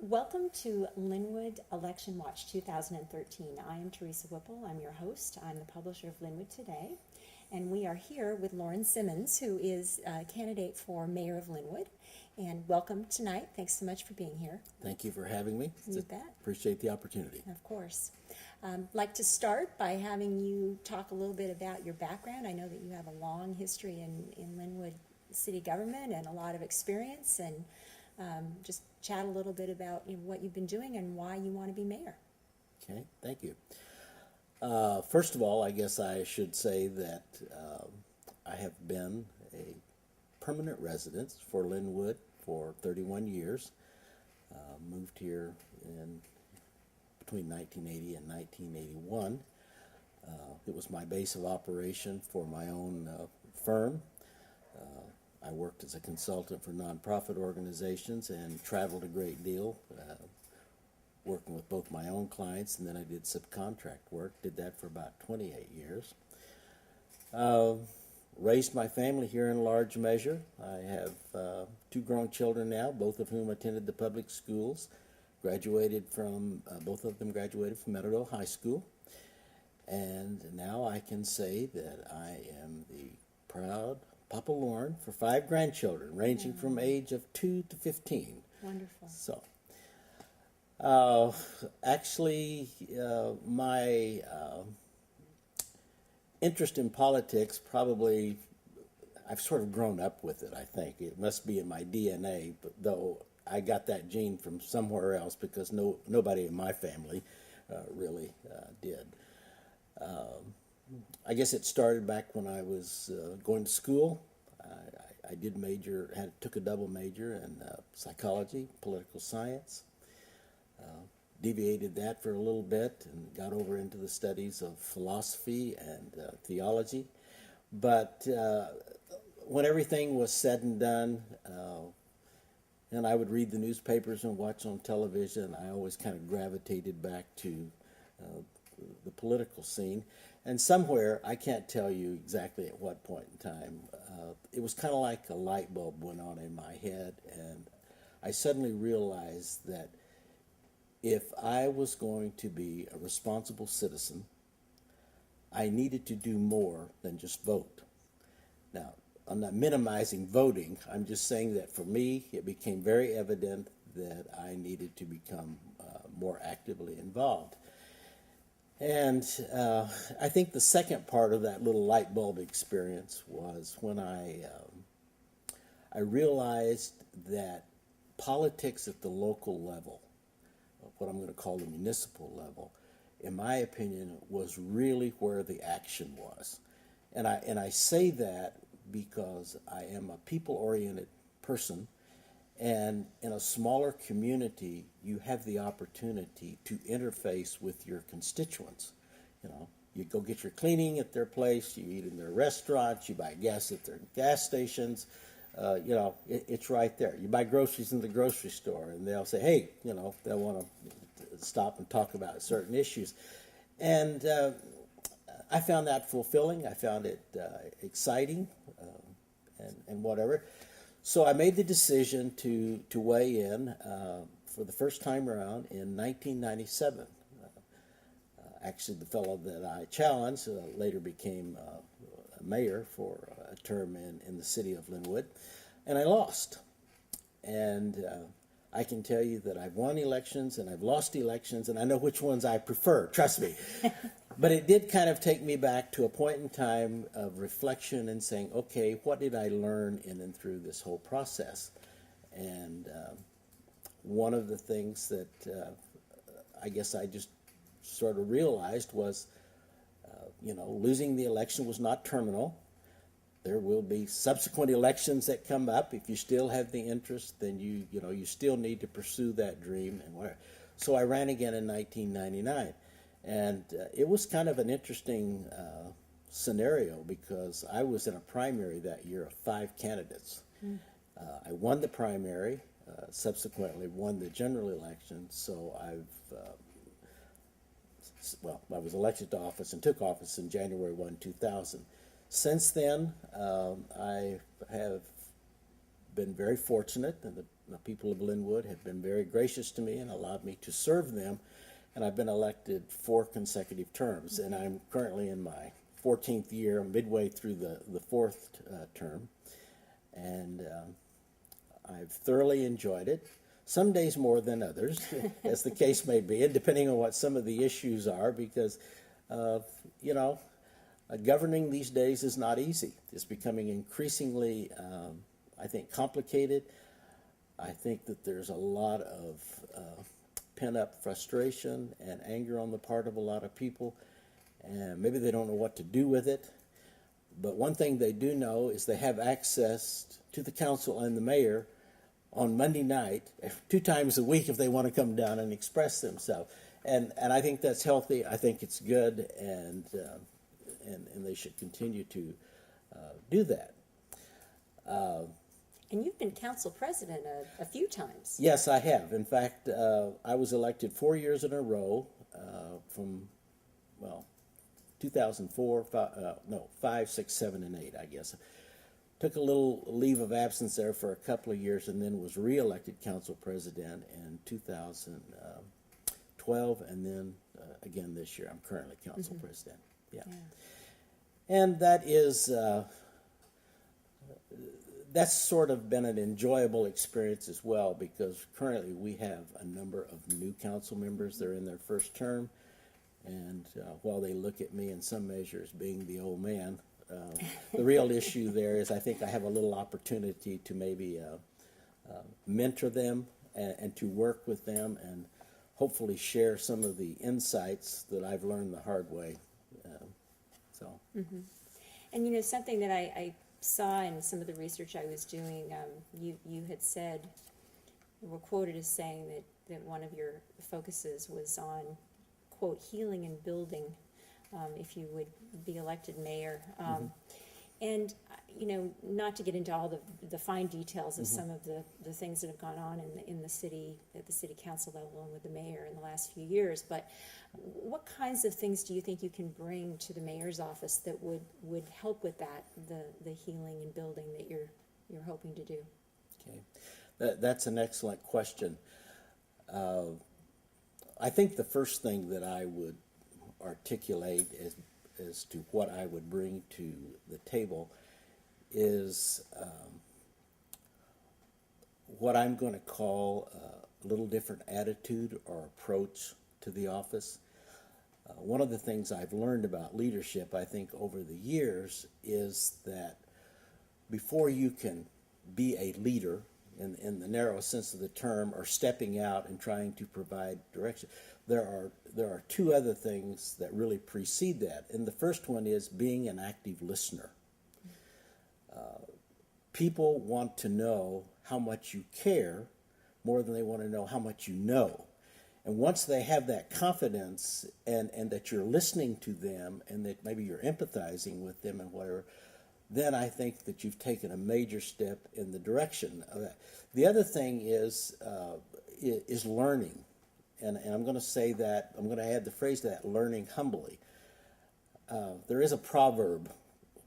Welcome to Lynnwood Election Watch 2013. I am Teresa Wippel. I'm your host. I'm the publisher of Lynnwood Today. And we are here with Loren Simmonds, who is a candidate for mayor of Lynnwood. And welcome tonight. Thanks so much for being here. Thank you for having me. You bet. Appreciate the opportunity. Of course. I'd like to start by having you talk a little bit about your background. I know that you have a long history in Lynnwood city government and a lot of experience, and just chat a little bit about what you've been doing and why you want to be mayor. Okay, thank you. First of all, I guess I should say that I have been a permanent resident for Lynnwood for 31 years. Moved here in between 1980 and 1981. It was my base of operation for my own firm. I worked as a consultant for nonprofit organizations and traveled a great deal, working with both my own clients, and then I did subcontract work. Did that for about 28 years. Raised my family here in large measure. I have two grown children now, both of whom attended the public schools. Both of them graduated from Mayoral High School. And now I can say that I am the proud Papa Loren for 5 grandchildren, ranging from age of 2 to 15. Wonderful. So, actually, my interest in politics probably, I've sort of grown up with it, I think. It must be in my DNA, but though I got that gene from somewhere else because nobody in my family really did. I guess it started back when I was going to school. I took a double major in psychology, political science. Deviated that for a little bit and got over into the studies of philosophy and theology. But when everything was said and done, and I would read the newspapers and watch on television, I always kind of gravitated back to the political scene. And somewhere, I can't tell you exactly at what point in time, it was kind of like a light bulb went on in my head, and I suddenly realized that if I was going to be a responsible citizen, I needed to do more than just vote. Now, I'm not minimizing voting. I'm just saying that for me, it became very evident that I needed to become more actively involved. And I think the second part of that little light bulb experience was when I realized that politics at the local level, what I'm going to call the municipal level, in my opinion, was really where the action was. And I say that because I am a people-oriented person, and in a smaller community, you have the opportunity to interface with your constituents. You go get your cleaning at their place, you eat in their restaurants, you buy gas at their gas stations. It's right there. You buy groceries in the grocery store, and they'll say, hey, they'll want to stop and talk about certain issues. And I found that fulfilling. I found it exciting and whatever. So I made the decision to weigh in for the first time around in 1997. Actually, the fellow that I challenged later became a mayor for a term in the city of Lynnwood, and I lost. And I can tell you that I've won elections and I've lost elections, and I know which ones I prefer, trust me. But it did kind of take me back to a point in time of reflection and saying, okay, what did I learn in and through this whole process? And one of the things that I guess I just sort of realized was, losing the election was not terminal. There will be subsequent elections that come up. If you still have the interest, then you still need to pursue that dream and whatever. So I ran again in 1999. And it was kind of an interesting scenario because I was in a primary that year of 5 candidates. I won the primary, subsequently won the general election, so I was elected to office and took office in January 1, 2000. Since then, I have been very fortunate, and the the people of Lynnwood have been very gracious to me and allowed me to serve them, and I've been elected 4 consecutive terms, and I'm currently in my 14th year, midway through the 4th term, and I've thoroughly enjoyed it. Some days more than others, as the case may be, and depending on what some of the issues are, because, governing these days is not easy. It's becoming increasingly, I think, complicated. I think that there's a lot of pent-up frustration and anger on the part of a lot of people, and maybe they don't know what to do with it. But one thing they do know is they have access to the council and the mayor on Monday night, 2 times a week, if they want to come down and express themselves. And I think that's healthy. I think it's good, and they should continue to do that. And you've been council president a few times. Yes, I have. In fact, I was elected 4 years in a row from 2004, 5, 6, 7, and 8, I guess. Took a little leave of absence there for a couple of years, and then was re-elected council president in 2012, and then again this year. I'm currently council president. Yeah. And that is that's sort of been an enjoyable experience as well, because currently we have a number of new council members. They're in their first term, and while they look at me in some measures being the old man, the real issue there is I think I have a little opportunity to maybe mentor them and to work with them and hopefully share some of the insights that I've learned the hard way. And something that I saw in some of the research I was doing, you had said, were quoted as saying that one of your focuses was on, quote, healing and building, if you would be elected mayor. And, not to get into all the fine details of some of the things that have gone on in the city, at the city council level and with the mayor in the last few years, but what kinds of things do you think you can bring to the mayor's office that would help with that, the healing and building that you're hoping to do? Okay, that's an excellent question. I think the first thing that I would articulate as to what I would bring to the table is what I'm going to call a little different attitude or approach to the office. One of the things I've learned about leadership, I think, over the years is that before you can be a leader in the narrow sense of the term, or stepping out and trying to provide direction, there are 2 other things that really precede that. And the first one is being an active listener. People want to know how much you care more than they want to know how much you know. And once they have that confidence and that you're listening to them and that maybe you're empathizing with them and whatever, then I think that you've taken a major step in the direction of that. The other thing is learning. And I'm going to say that, I'm going to add the phrase to that, learning humbly. There is a proverb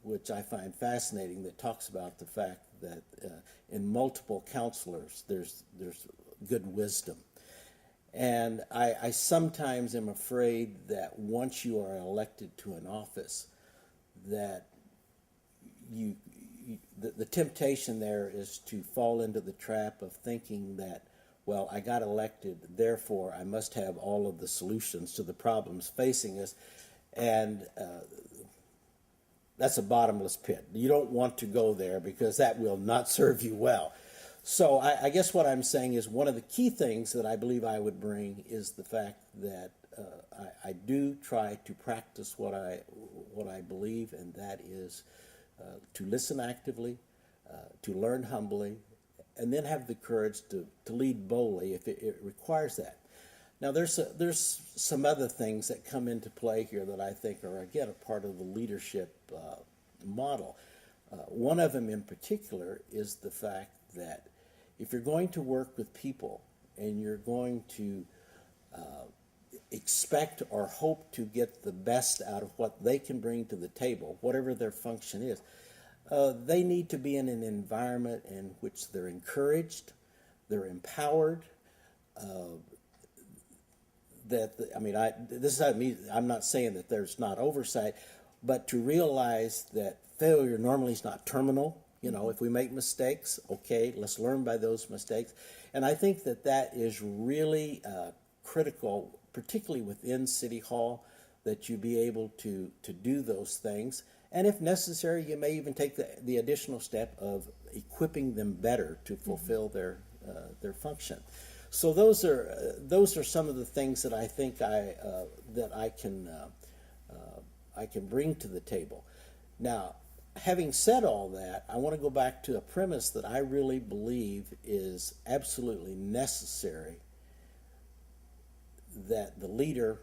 which I find fascinating that talks about the fact that in multiple counselors there's good wisdom. And I sometimes am afraid that once you are elected to an office, that the temptation there is to fall into the trap of thinking that, well, I got elected, therefore I must have all of the solutions to the problems facing us, and that's a bottomless pit. You don't want to go there because that will not serve you well. So I guess what I'm saying is one of the key things that I believe I would bring is the fact that I do try to practice what I believe, and that is to listen actively, to learn humbly, and then have the courage to lead boldly if it requires that. Now, there's some other things that come into play here that I think are, again, a part of the leadership model. One of them in particular is the fact that if you're going to work with people and you're going to expect or hope to get the best out of what they can bring to the table, whatever their function is, they need to be in an environment in which they're encouraged, they're empowered. This is how me. I'm not saying that there's not oversight, but to realize that failure normally is not terminal. You know, if we make mistakes, okay, let's learn by those mistakes. And I think that that is really critical, particularly within City Hall, that you be able to do those things. And if necessary, you may even take the additional step of equipping them better to fulfill their function. So those are some of the things that I think I can bring to the table. Now, having said all that, I want to go back to a premise that I really believe is absolutely necessary that the leader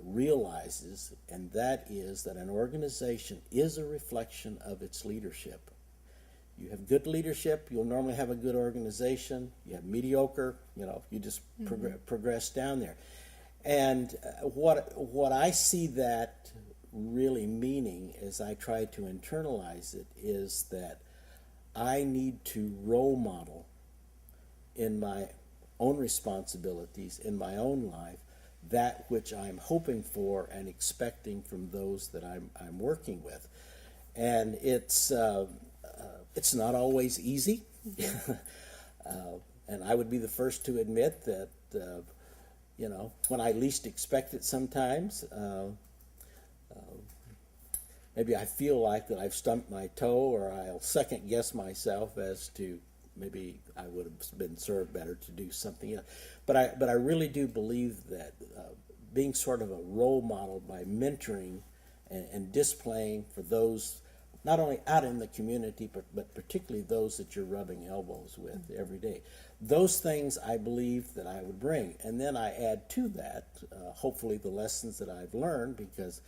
realizes, and that is that an organization is a reflection of its leadership. You have good leadership, you'll normally have a good organization. You have mediocre, you just progress down there. And what I see that really meaning, as I try to internalize it, is that I need to role model in my own responsibilities, in my own life, that which I'm hoping for and expecting from those that I'm working with. And it's not always easy. And I would be the first to admit that, when I least expect it sometimes, maybe I feel like that I've stumped my toe, or I'll second guess myself as to maybe I would have been served better to do something else. But I really do believe that being sort of a role model by mentoring and displaying for those not only out in the community, but particularly those that you're rubbing elbows with every day. Those things I believe that I would bring. And then I add to that, hopefully, the lessons that I've learned, because,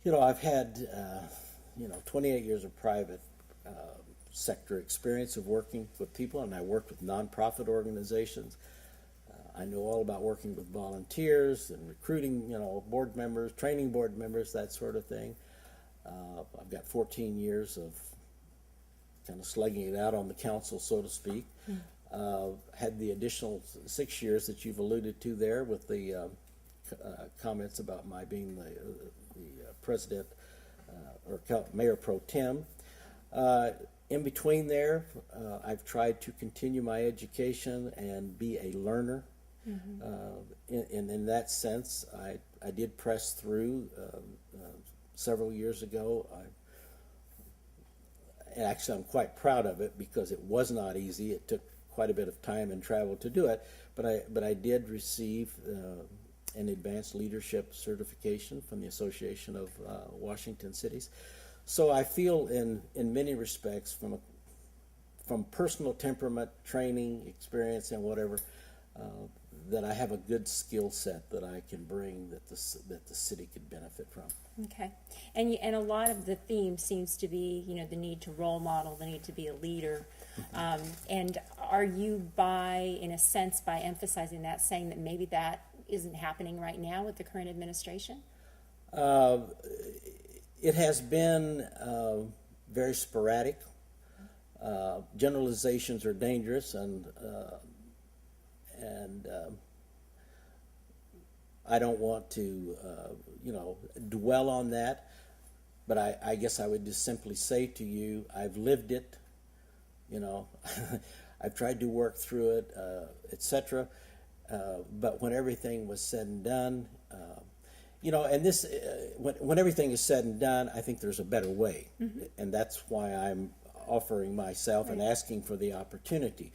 I've had, 28 years of private sector experience of working with people, and I worked with nonprofit organizations. I know all about working with volunteers and recruiting, board members, training board members, that sort of thing. I've got 14 years of kind of slugging it out on the council, so to speak. Had the additional 6 years that you've alluded to there with the comments about my being the president or mayor pro tem. In between there, I've tried to continue my education and be a learner. In that sense, I did press through several years ago. Actually, I'm quite proud of it because it was not easy. It took quite a bit of time and travel to do it, but I did receive an advanced leadership certification from the Association of Washington Cities. So I feel in many respects, from personal temperament, training, experience, and whatever, that I have a good skill set that I can bring that the city could benefit from. Okay, and a lot of the theme seems to be, the need to role model, the need to be a leader. And are you in a sense, by emphasizing that, saying that maybe that isn't happening right now with the current administration? It has been very sporadic. Generalizations are dangerous, and I don't want to, dwell on that. But I guess I would just simply say to you, I've lived it. I've tried to work through it, etc. But when everything was said and done, and this, when everything is said and done, I think there's a better way, and that's why I'm offering myself and asking for the opportunity.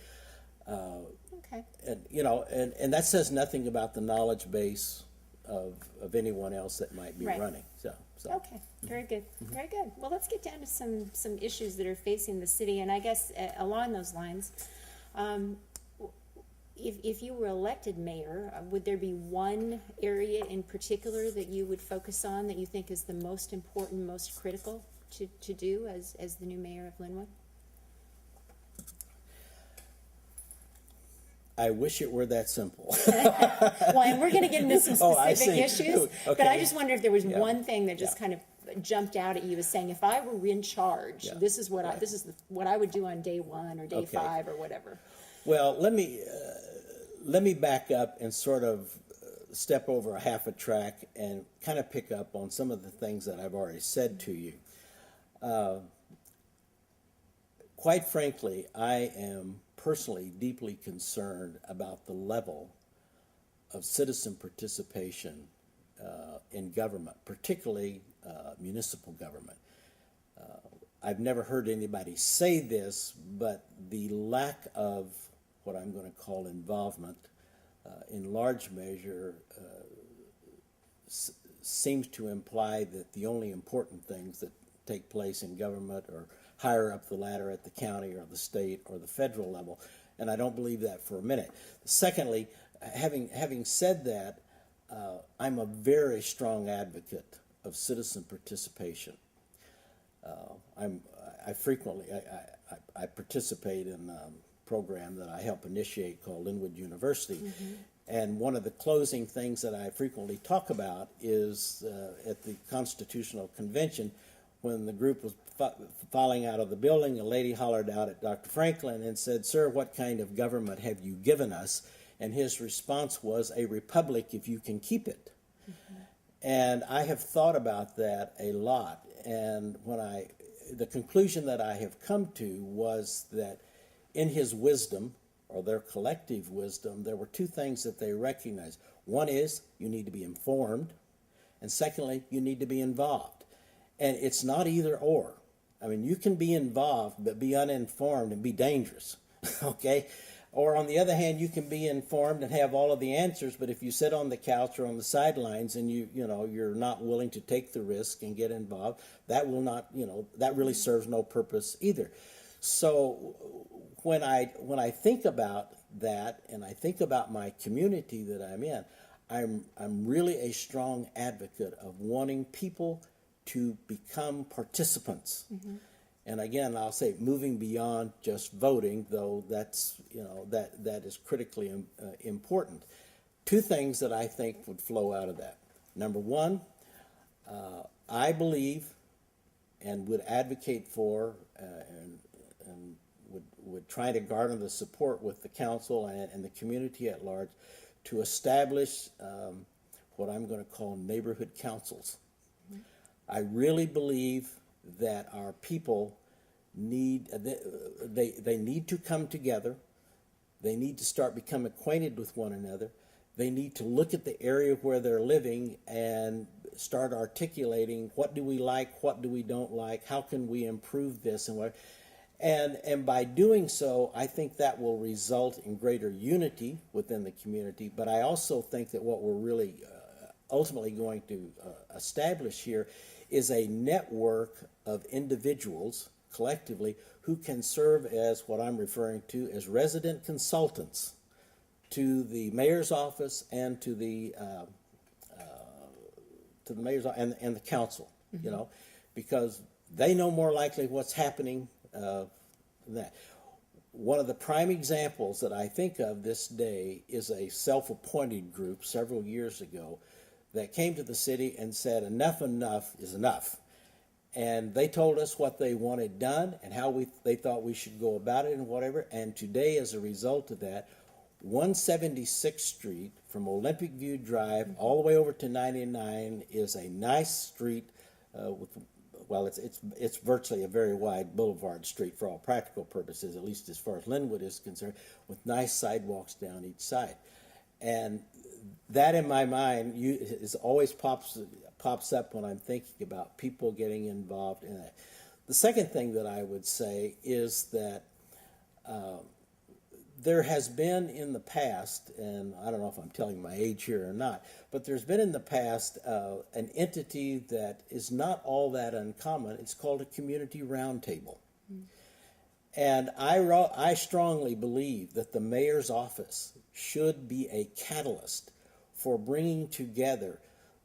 Okay. And that says nothing about the knowledge base of anyone else that might be running. So. Okay, very good, very good. Well, let's get down to some issues that are facing the city, and I guess along those lines, if you were elected mayor, would there be one area in particular that you would focus on that you think is the most important, most critical to do as the new mayor of Lynnwood? I wish it were that simple. Well, and we're going to get into some specific issues, Okay. but I just wonder if there was one thing that just kind of jumped out at you as saying, if I were in charge, this is what I would do on day 1 or day 5 or whatever. Well, let me back up and sort of step over a half a track and kind of pick up on some of the things that I've already said to you. Quite frankly, I am personally deeply concerned about the level of citizen participation in government, particularly municipal government. I've never heard anybody say this, but the lack of what I'm going to call involvement in large measure seems to imply that the only important things that take place in government are higher up the ladder at the county or the state or the federal level, and I don't believe that for a minute. Secondly, having said that, I'm a very strong advocate of citizen participation. I participate in a program that I help initiate called Lynnwood University. And one of the closing things that I frequently talk about is at the Constitutional Convention, when the group was filing out of the building, a lady hollered out at Dr. Franklin and said, "Sir, what kind of government have you given us?" And his response was, "A republic if you can keep it." And I have thought about that a lot. And the conclusion that I have come to was that in his wisdom, or their collective wisdom, there were two things that they recognized. One is you need to be informed, and secondly, you need to be involved. And it's not either or. I mean, you can be involved but be uninformed and be dangerous, okay? Or on the other hand, you can be informed and have all of the answers, but if you sit on the couch or on the sidelines and you're not willing to take the risk and get involved, that will not, that really serves no purpose either. So when I think about that and I think about my community that I'm in, I'm really a strong advocate of wanting people to become participants. And again, I'll say moving beyond just voting, though that's that is critically important. Two things that I think would flow out of that. Number one, I believe and would advocate for and would try to garner the support with the council and the community at large to establish what I'm going to call neighborhood councils. I really believe that our people need to come together. They need to start become acquainted with one another. They need to look at the area where they're living and start articulating what do we like, what do we don't like, how can we improve this, and by doing so, I think that will result in greater unity within the community. But I also think that what we're really ultimately going to establish here is a network of individuals collectively who can serve as what I'm referring to as resident consultants to the mayor's office and to the mayor's and the council, because they know more likely what's happening than that. One of the prime examples that I think of this day is a self-appointed group several years ago that came to the city and said enough is enough. And they told us what they wanted done and how they thought we should go about it and whatever. And today, as a result of that, 176th Street from Olympic View Drive all the way over to 99 is a nice street it's virtually a very wide boulevard street for all practical purposes, at least as far as Lynnwood is concerned, with nice sidewalks down each side. And that, in my mind, always pops up when I'm thinking about people getting involved in it. The second thing that I would say is that there has been in the past, and I don't know if I'm telling my age here or not, but there's been in the past an entity that is not all that uncommon. It's called a community roundtable. And I strongly believe that the mayor's office should be a catalyst for bringing together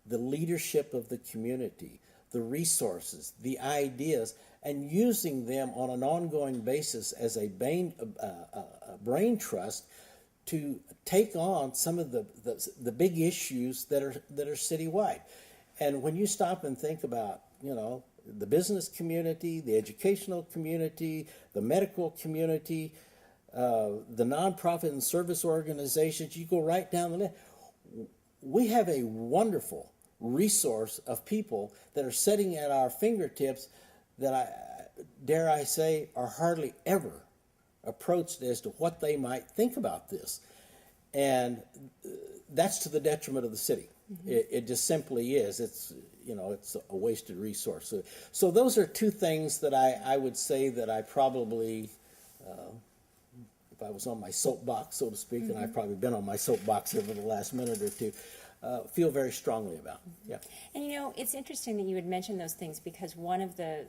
the leadership of the community, the resources, the ideas, and using them on an ongoing basis as a brain trust to take on some of the big issues that are citywide. And when you stop and think about, the business community, the educational community, the medical community, the nonprofit and service organizations, you go right down the list. We have a wonderful resource of people that are sitting at our fingertips that dare I say, are hardly ever approached as to what they might think about this. And that's to the detriment of the city. It just simply is. It's a wasted resource. So those are two things that I would say that I probably, if I was on my soapbox, so to speak, and I've probably been on my soapbox over the last minute or two, feel very strongly about. Yeah. And it's interesting that you would mention those things, because one of the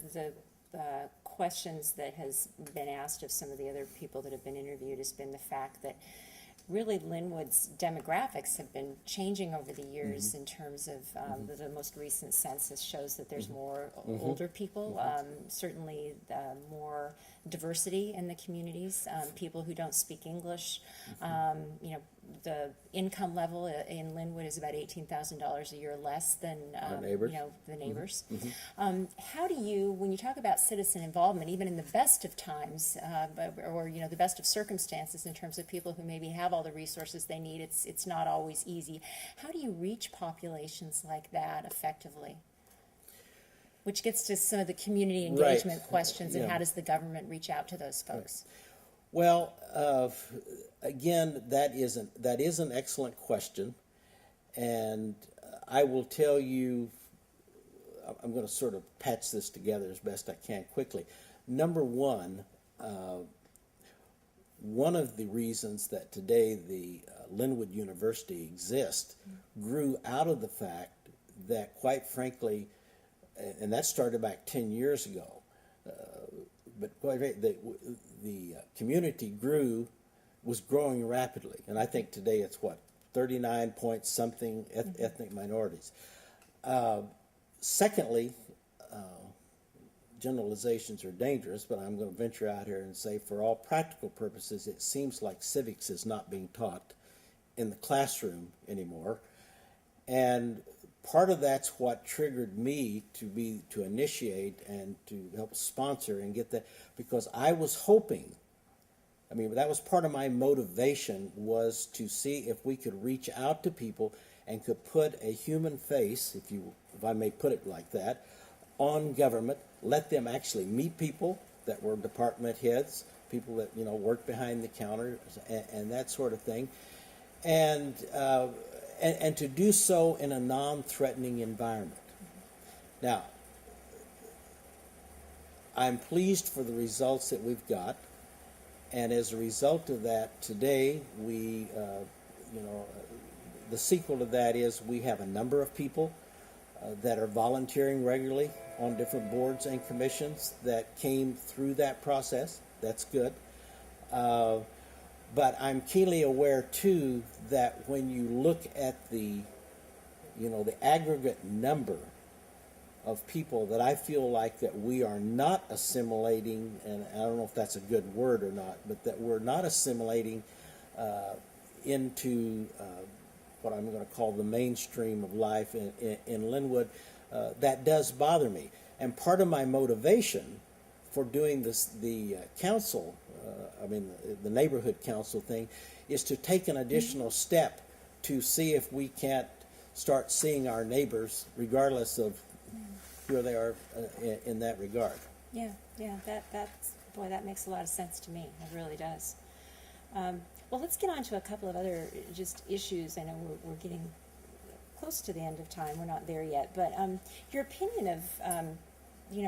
questions that has been asked of some of the other people that have been interviewed has been the fact that really Lynnwood's demographics have been changing over the years in terms of the most recent census shows that there's more older people, certainly more diversity in the communities, people who don't speak English. The income level in Lynnwood is about $18,000 a year less than the neighbors. How do you, when you talk about citizen involvement, even in the best of times, or the best of circumstances, in terms of people who maybe have all the resources they need, it's not always easy. How do you reach populations like that effectively? Which gets to some of the community engagement questions, and how does the government reach out to those folks? Well, again, that is an excellent question, and I will tell you, I'm going to sort of patch this together as best I can quickly. Number one, one of the reasons that today the Lynnwood University exists grew out of the fact that, quite frankly, and that started back 10 years ago, but quite frankly, the community was growing rapidly, and I think today it's 39 point something ethnic minorities. Secondly, generalizations are dangerous, but I'm going to venture out here and say, for all practical purposes, it seems like civics is not being taught in the classroom anymore, and part of that's what triggered me to initiate and to help sponsor and get that, because I was hoping, that was part of my motivation, was to see if we could reach out to people and could put a human face, if I may put it like that, on government, let them actually meet people that were department heads, people that worked behind the counter and that sort of thing, and to do so in a non-threatening environment. Now, I'm pleased for the results that we've got, and as a result of that, today we, the sequel to that is we have a number of people that are volunteering regularly on different boards and commissions that came through that process. That's good. But I'm keenly aware, too, that when you look at the aggregate number of people that I feel like that we are not assimilating, and I don't know if that's a good word or not, but that we're not assimilating into what I'm going to call the mainstream of life in Lynnwood, that does bother me. And part of my motivation for doing the council, the neighborhood council thing, is to take an additional step to see if we can't start seeing our neighbors, regardless of who they are in that regard. Yeah, that makes a lot of sense to me. It really does. Well, let's get on to a couple of other just issues. I know we're getting close to the end of time. We're not there yet, but your opinion of,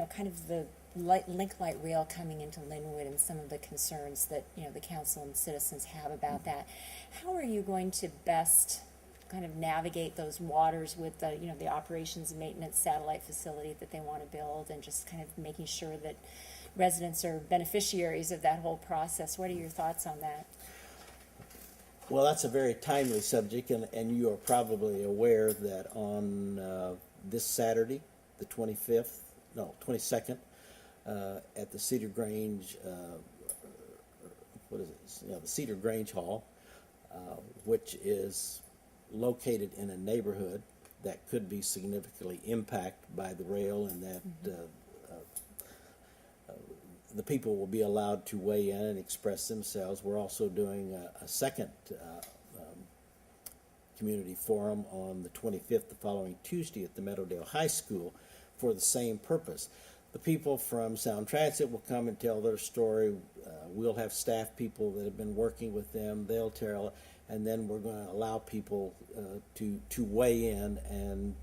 kind of the link light rail coming into Lynnwood and some of the concerns that the council and citizens have about that. How are you going to best kind of navigate those waters with the operations and maintenance satellite facility that they want to build, and just kind of making sure that residents are beneficiaries of that whole process? What are your thoughts on that? Well, that's a very timely subject, and you are probably aware that on this Saturday, the 22nd, at the Cedar Grange, the Cedar Grange Hall, which is located in a neighborhood that could be significantly impacted by the rail, and that the people will be allowed to weigh in and express themselves. We're also doing a second community forum on the 25th, the following Tuesday, at the Meadowdale High School for the same purpose. The people from Sound Transit will come and tell their story. We'll have staff people that have been working with them. They'll tell, and then we're going to allow people to weigh in and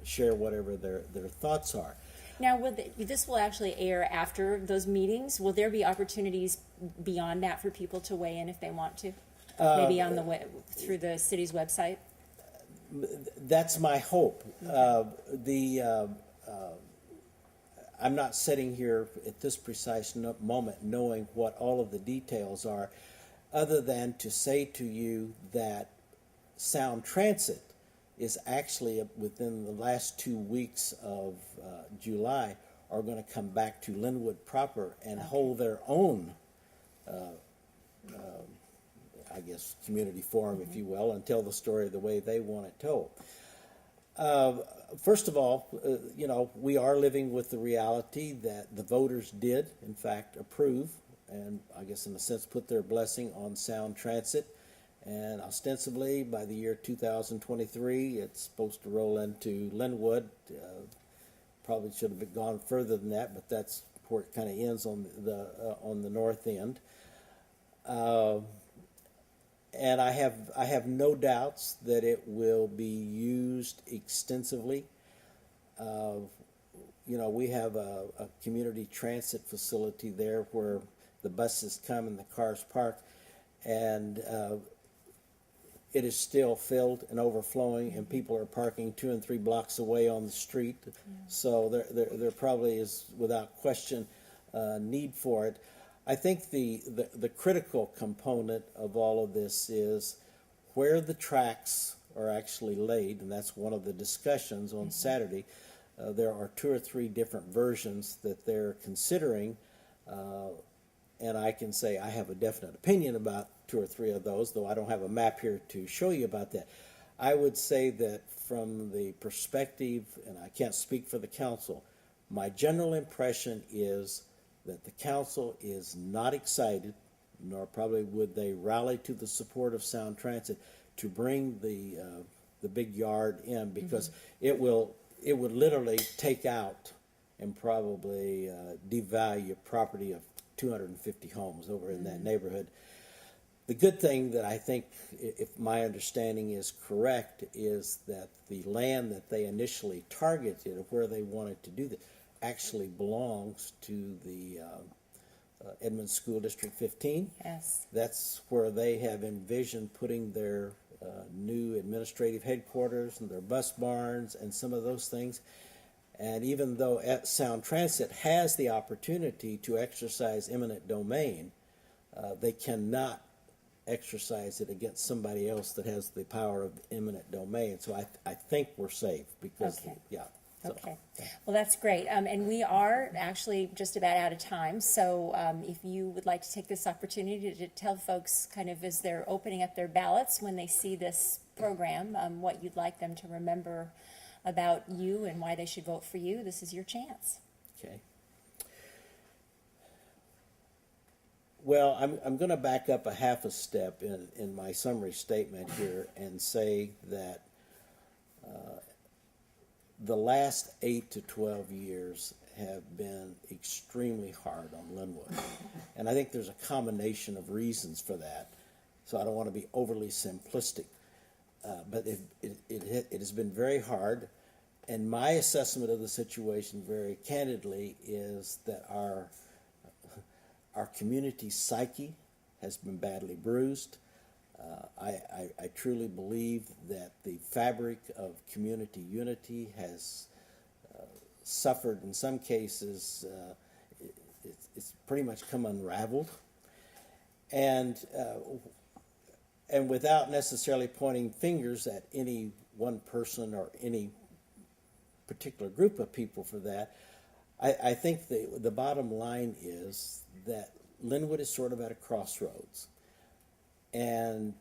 share whatever their thoughts are. Now, this will actually air after those meetings. Will there be opportunities beyond that for people to weigh in if they want to? Maybe on through the city's website? That's my hope. I'm not sitting here at this precise moment knowing what all of the details are, other than to say to you that Sound Transit is actually, within the last 2 weeks of July, are going to come back to Lynnwood proper and hold their own I guess, community forum, if you will, and tell the story the way they want it told. First of all, we are living with the reality that the voters did, in fact, approve and, I guess, in a sense, put their blessing on Sound Transit. And ostensibly, by the year 2023, it's supposed to roll into Lynnwood. Probably should have gone further than that, but that's where it kind of ends on the north end. And I have no doubts that it will be used extensively. We have a community transit facility there where the buses come and the cars park, and it is still filled and overflowing, and people are parking 2 and 3 blocks away on the street. Yeah. So there probably is, without question, need for it. I think the critical component of all of this is where the tracks are actually laid, and that's one of the discussions on Saturday. There are 2 or 3 different versions that they're considering, and I can say I have a definite opinion about 2 or 3 of those, though I don't have a map here to show you about that. I would say that from the perspective, and I can't speak for the council, my general impression is that the council is not excited, nor probably would they rally to the support of Sound Transit to bring the big yard in, because it would literally take out and probably devalue property of 250 homes over in that neighborhood. The good thing that I think, if my understanding is correct, is that the land that they initially targeted of where they wanted to do that actually belongs to the Edmonds School District 15. Yes. That's where they have envisioned putting their new administrative headquarters and their bus barns and some of those things. And even though Sound Transit has the opportunity to exercise eminent domain, they cannot exercise it against somebody else that has the power of eminent domain. So I think we're safe because, yeah. So, okay. Well, that's great. And we are actually just about out of time. So if you would like to take this opportunity to tell folks kind of as they're opening up their ballots when they see this program, what you'd like them to remember about you and why they should vote for you, this is your chance. Okay. Well, I'm going to back up a half a step in my summary statement here and say that the last 8 to 12 years have been extremely hard on Lynnwood. And I think there's a combination of reasons for that. So I don't want to be overly simplistic. But it has been very hard. And my assessment of the situation, very candidly, is that our community psyche has been badly bruised. I truly believe that the fabric of community unity has suffered, in some cases, it's pretty much come unraveled. And without necessarily pointing fingers at any one person or any particular group of people for that, I think the bottom line is that Lynnwood is sort of at a crossroads. And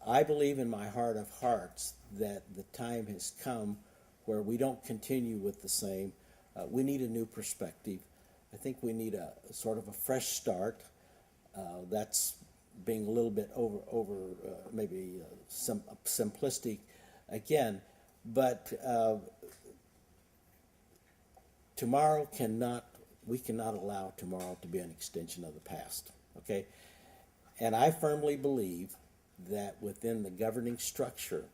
I believe in my heart of hearts that the time has come where we don't continue with the same. We need a new perspective. I think we need a sort of a fresh start. That's being a little bit maybe simplistic again, but we cannot allow tomorrow to be an extension of the past, okay? And I firmly believe that within the governing structure,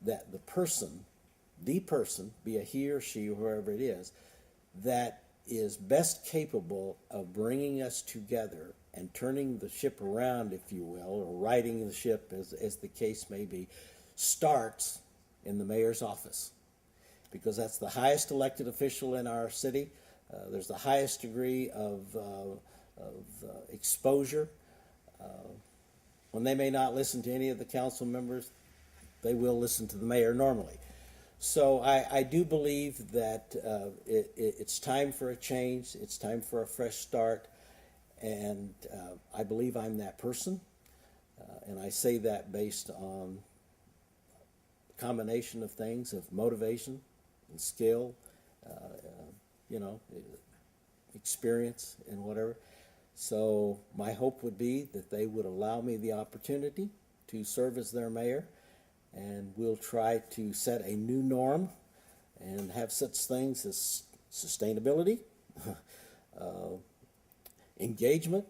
that the person, be it he or she or whoever it is, that is best capable of bringing us together and turning the ship around, if you will, or righting the ship, as the case may be, starts in the mayor's office. Because that's the highest elected official in our city. There's the highest degree of exposure. When they may not listen to any of the council members, they will listen to the mayor normally. So I do believe that it's time for a change. It's time for a fresh start. And I believe I'm that person. And I say that based on a combination of things, of motivation and skill, experience and whatever. So my hope would be that they would allow me the opportunity to serve as their mayor, and we'll try to set a new norm and have such things as sustainability, engagement,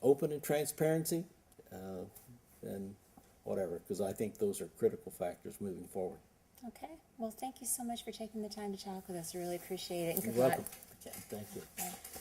open and transparency, and whatever, because I think those are critical factors moving forward. Okay. Well, thank you so much for taking the time to talk with us. I really appreciate it. And good You're luck. welcome. Okay, thank you. Bye.